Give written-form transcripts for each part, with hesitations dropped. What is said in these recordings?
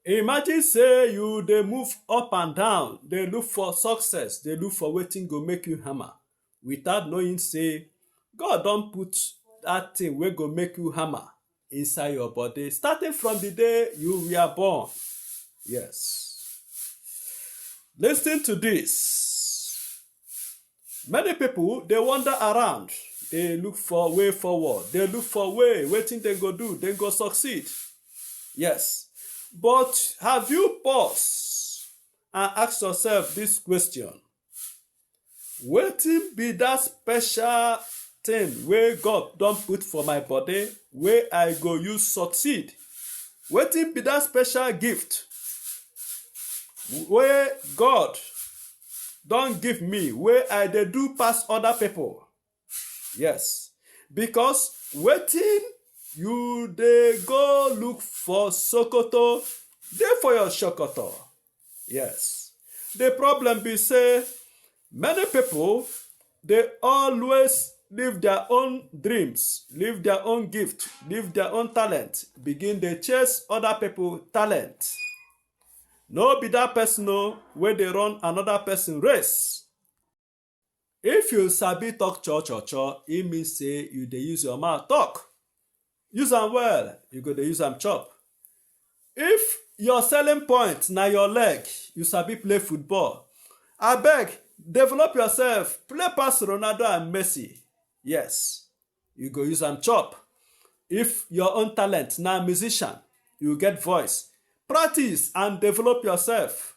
Imagine say you dey move up and down, dey look for success, dey look for wetin go make you hammer without knowing say God don put dat thing wey go make you hammer inside your body starting from the day you were born. Yes. Lis ten to this. Many people dey wander around, dey look for way forward, dey look for way wetin dem go do, dem go succeed. Yes. But have you paused and ask yourself this question? Wetin be that special thing wey God don put for my body wey I go use succeed? Wetin be that special gift wey God don give me wey I dey do pass other people? Yes, because wetin you dey go look for Sokoto dey for your Sokoto. Yes. The problem be say many people dey always leave their own dreams, leave their own gift, leave their own talent, begin dey chase other people talent. No be that person wey dey run another person race. If you sabi talk cho, e mean say you dey use your mouth talk. Use am well, you go dey use am chop. If your selling point na your leg, you sabi play football, abeg develop yourself, play pass Ronaldo and Messi. Yes, you go use am chop. If your own talent na musician, you get voice, practice and develop yourself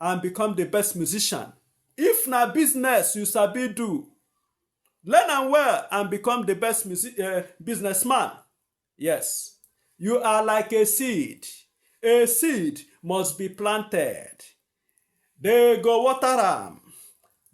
and become the best musician. If na business you sabi do, learn am well and become the best businessman. Yes, you are like a seed. A seed must be planted. They go water am.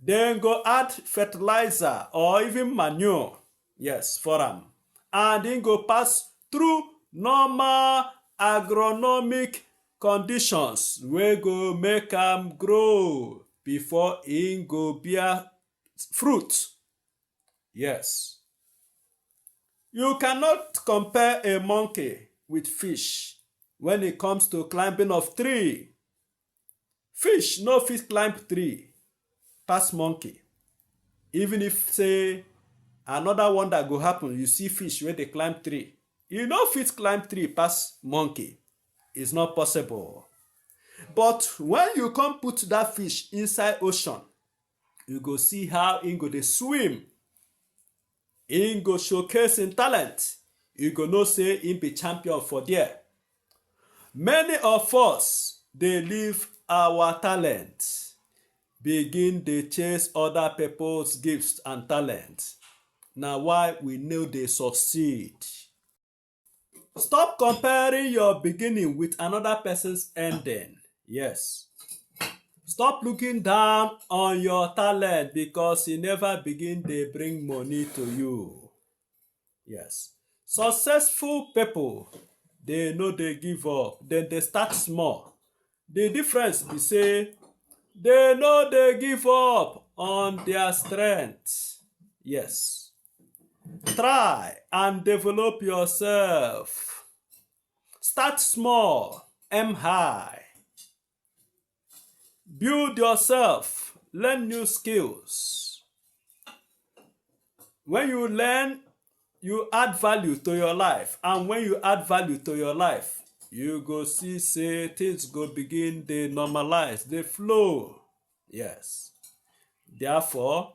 Then go add fertilizer or even manure. Yes, for am. And then go pass through normal agronomic conditions wey go make am grow before e go bear fruit. Yes. You cannot compare a monkey with fish when it comes to climbing of tree. Fish no fit climb tree pass monkey. Even if say another wonder go happen, you see fish wey dey climb tree, you no fit climb tree pass monkey. It's not possible. But when you come put that fish inside ocean, you go see how e go dey swim. E go showcase im talent. You go know say e be champion for there. Many of us dey leave our talent, begin dey chase other people's gifts and talent. Na why we no dey succeed. Stop comparing your beginning with another person's ending. Yes. Stop looking down on your talent because e never begin dey bring money to you. Yes. Successful people, they no dey give up. Dem dey start small. The difference be say they no dey give up on their strength. Yes. Try and develop yourself. Start small, aim high. Build yourself, learn new skills. When you learn, you add value to your life. And when you add value to your life, you go see say things go begin dey normalize, dey flow. Yes. Therefore,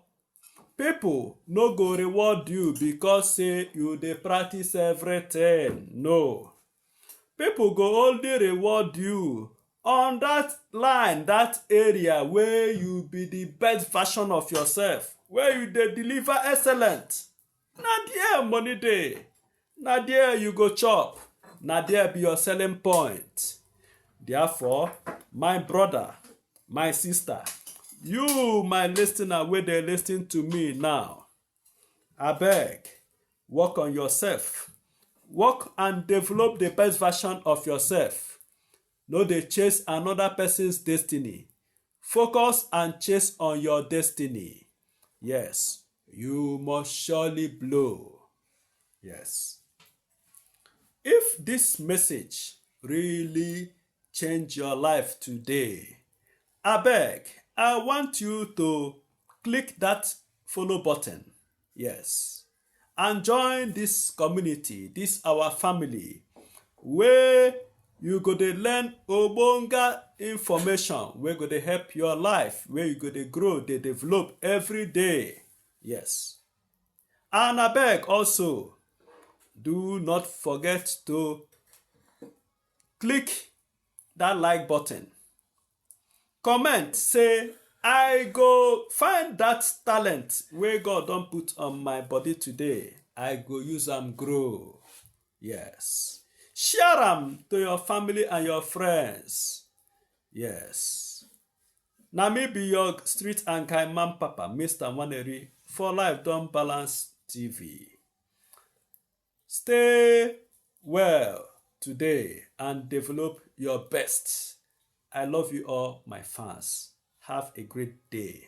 people no go reward you because say you dey practice everything. No. People go only reward you on that line, that area where you be the best version of yourself, where you dey deliver excellent. Na there money dey. Na there you go chop. Na there be your selling point. Therefore, my brother, my sister, you, my listener, wey dey lis ten to me now, abeg, work on yourself. Work and develop the best version of yourself. No dey chase another person's destiny. Focus and chase on your destiny. Yes, you must surely blow. Yes. If this message really change your life today. Abeg, I want you to click that follow button. Yes. And join this community, this our family, where you go dey learn ogbonge information wey go dey help your life, where you go dey grow, dey develop every day. Yes. And abeg also, do not forget to click that like button. Comment say, I go find that talent wey God don put on my body today. I go use am grow. Yes. Share am to your family and your friends. Yes. Na me be your street and kind man papa, Mr. Nwaneri, for Life Don Balance TV. Stay well today and develop your best. I love you all, my fans. Have a great day.